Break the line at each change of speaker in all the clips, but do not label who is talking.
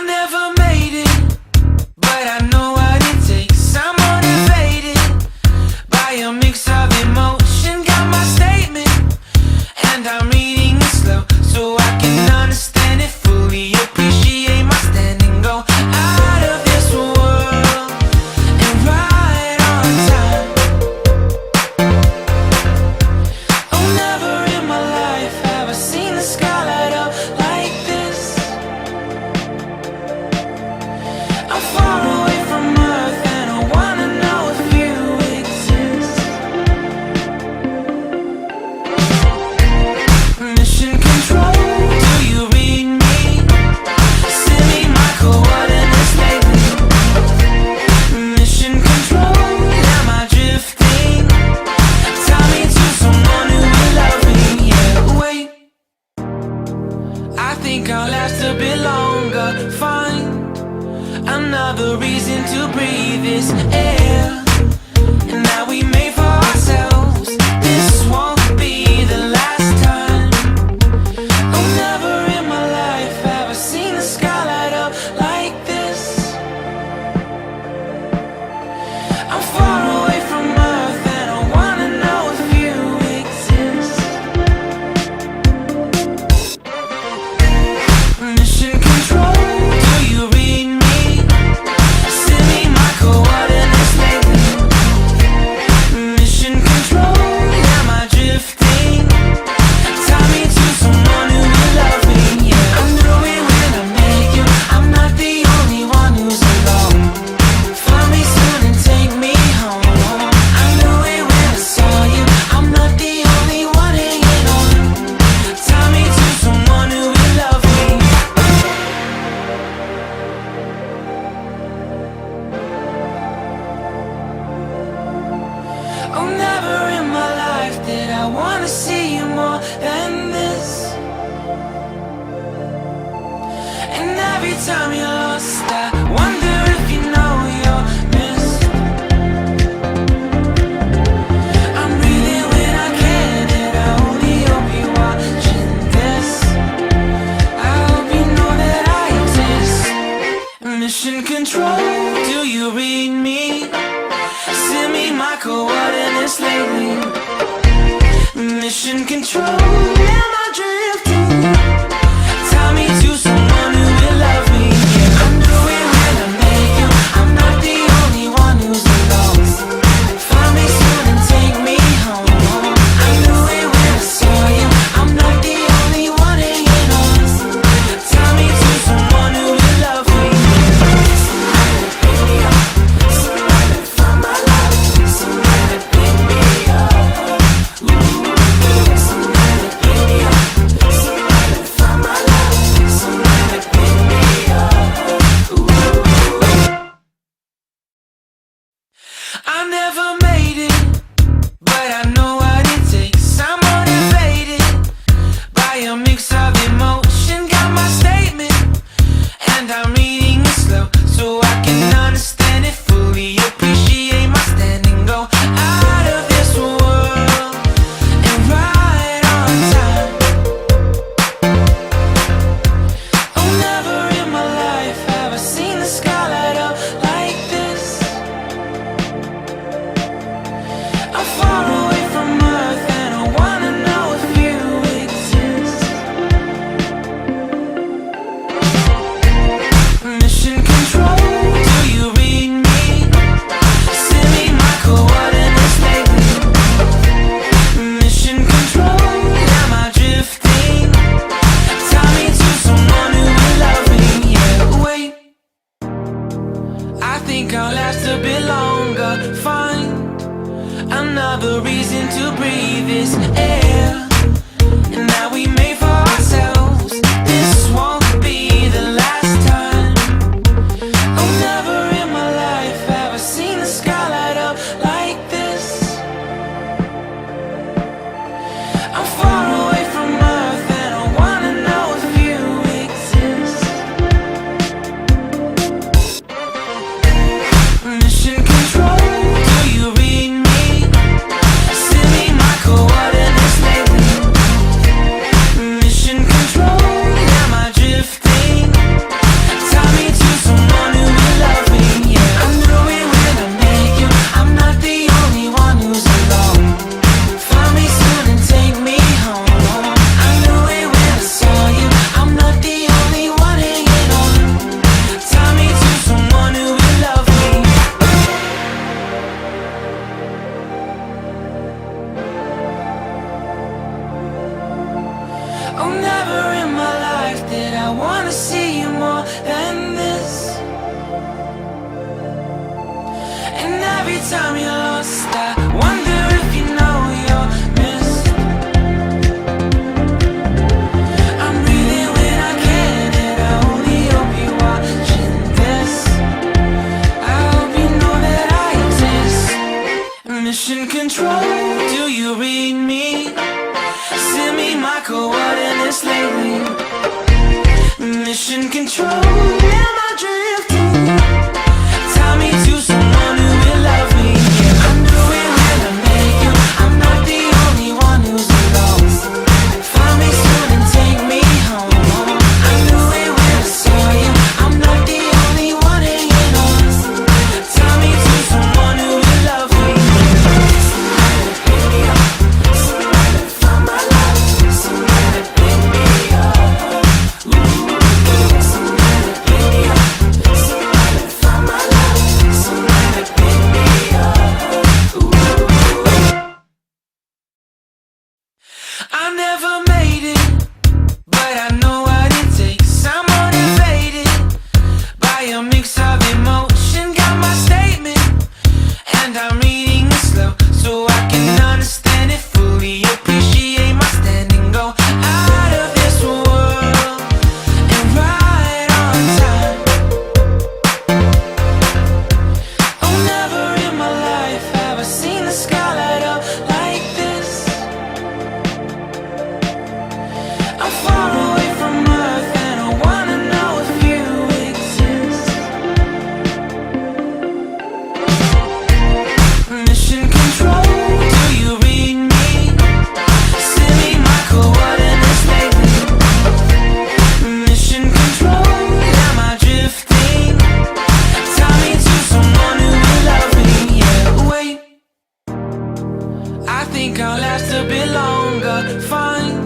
never made it, but I know what it takes. I'm motivated by a mix of emotion. Got my statement, and I'm reading it slow so I can understand it fully. Appreciate my standing, go out of this world and right on time. Oh, never in my life have I seen the sky light up like this. I'm far away from Earth and I wanna know if you exist. Mission control, do you read me? Send me my coordinates lately. Mission control, am I drifting? Tie me to someone who will love me. Yeah, wait, I think I'll last a bit longer. Find another reason to breathe this air, and that we made for ourselves. This won't be the last time. Oh, never in my life have I seen the sky light up like this. I'm far away from Earth and I wanna know if you exist. Mission control, do you read me? Send me my coordinates lately. Mission control, am I drifting? Tie me to someone who will love me. Yeah, I knew it when I met you. I'm not the only one who's alone. Find me soon and take me home. I knew it when I saw you. I'm not the only one hanging on. Tie me to someone who will love me. Oh, never in my life did I wanna see you more than this. And every time you're lost, I wonder if you know you're missed. I'm breathing when I can, and I only hope you're watching this. I hope you know that I exist. Mission control, do you read me? Send me my coordinates lately. Mission control, am I drifting? Tie me to someone who will love me. Yeah, I knew it when I met you. I'm not the only one who's alone. Find me soon and take me home. I knew it when I saw you. I'm not the only one hanging on. Tie me to someone who will love me. Somebody pick me up. Somebody find my love. Somebody pick me up. Somebody pick me up. Somebody find my love. Somebody pick me up. I never made it, but I know what it takes. I'm motivated by a mix of emotion. Got my statement, and I'm reading it slow so I can understand it fully. Appreciate my standing, go out of this world and right on time. Oh, never in my life have I seen the sky light up like this. I'm far away from Earth and I wanna know if you exist. Mission control, do you read me? Send me my coordinates lately. Mission control, am I drifting? Tie me to someone who will love me. Yeah, wait, I think I'll last a bit longer. Find another reason to breathe this air, and that we made for ourselves. This won't be the last time. Oh, never in my life have I seen the sky light up like this. I'm far away from Earth and I wanna know if you exist. Mission control, do you read me? Send me my coordinates see you more than this. And every time you're lost, I wonder if you know you're missed. I'm breathing when I can, and I only hope you're watching this. I hope you know that I exist. Mission control, do you read me? Send me my coordinates lately. Mission control, am I drifting? Tie me to someone who will love me. Yeah, I'm doing well, I make you. I'm not the only one who's lost. Find me soon and take me home. I'm doing well, I saw you. I'm not the only one hanging on. Tie me to someone who will love me. Somebody pick me up. Somebody find my life. Somebody pick me up. Somebody pick me up. Somebody find my life. Somebody pick me up. I never made it, but I know what it takes. I'm motivated by a mix of emotion. Got my statement, and I'm reading it slow so I can understand it fully. Appreciate my standing, go out of this world and right on time. Oh, never in my life have I seen the sky light up like this. I'm far away from Earth and I wanna know if you exist. Mission control, do you read me? Send me my coordinates lately. Mission control, am I drifting? Tie me to someone who will love me. Yeah, wait, I think I'll last a bit longer. Fine,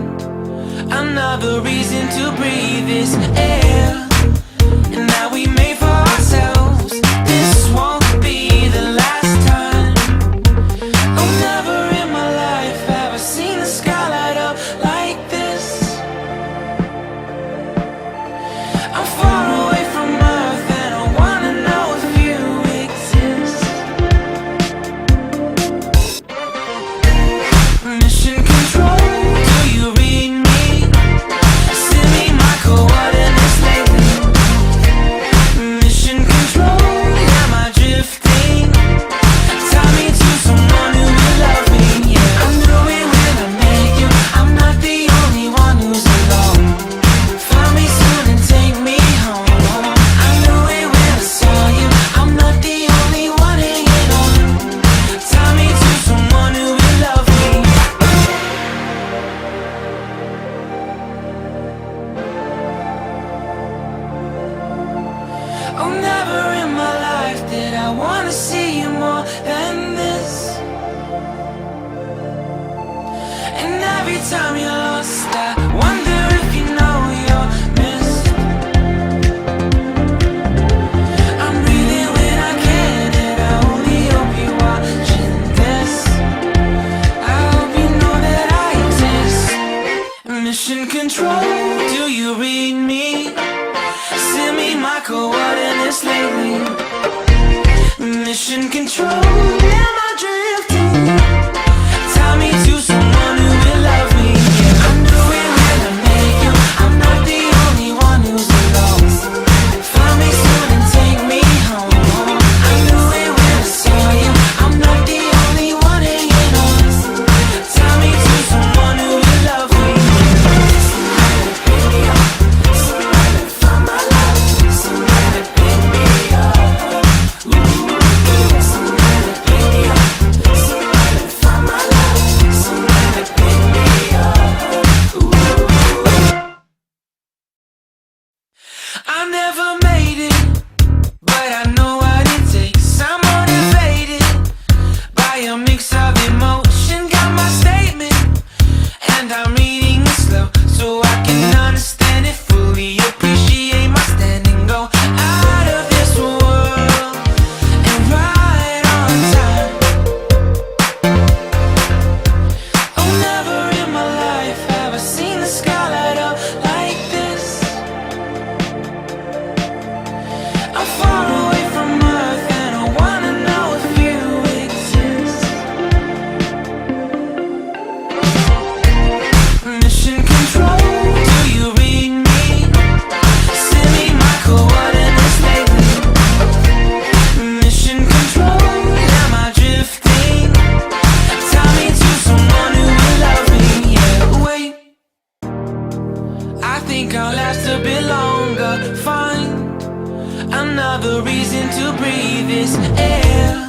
another reason to breathe this air. And now we made for ourselves. This won't be the last time. Oh, never in my life have I seen the sky light up like this. I'm far away from Earth and I wanna know if you exist. Mission control, do you read me? Send me my coordinates lately. Mission control, am I drifting? Tie me to someone who will love me. Yeah, I'm doing well, I make you. I'm not the only one who's alone. Find me soon and take me home. I'm doing well, I saw you. I'm not the only one hanging on. Tie me to someone who will love me. Oh, never in my life did I wanna see you more than this. And every time you're lost, I wonder if you know you're missed. I'm breathing when I can, and I only hope you're watching this. I hope you know that I exist. Mission control, do you read me? Send me my coordinates lately. Mission control, am I drifting? Tie me to someone who will love me. Yeah, I'm doing well, I make you. I'm not the only one who's lost. Find me soon and take me home. I'm doing well, I saw you. I'm not the only one hanging on. Tie me to someone who will love me. Somebody pick me up. Somebody find my life. Somebody pick me up. Somebody pick me up. Somebody find my life. Somebody pick me up. I never made it, but I know what it takes. I'm motivated by a mix of emotion. Got my statement, and I'm reading it slow so I can understand it fully. Appreciate my standing, go out of this world and right on time. Oh, never in my life have I seen the sky light up like this. another reason to breathe this air.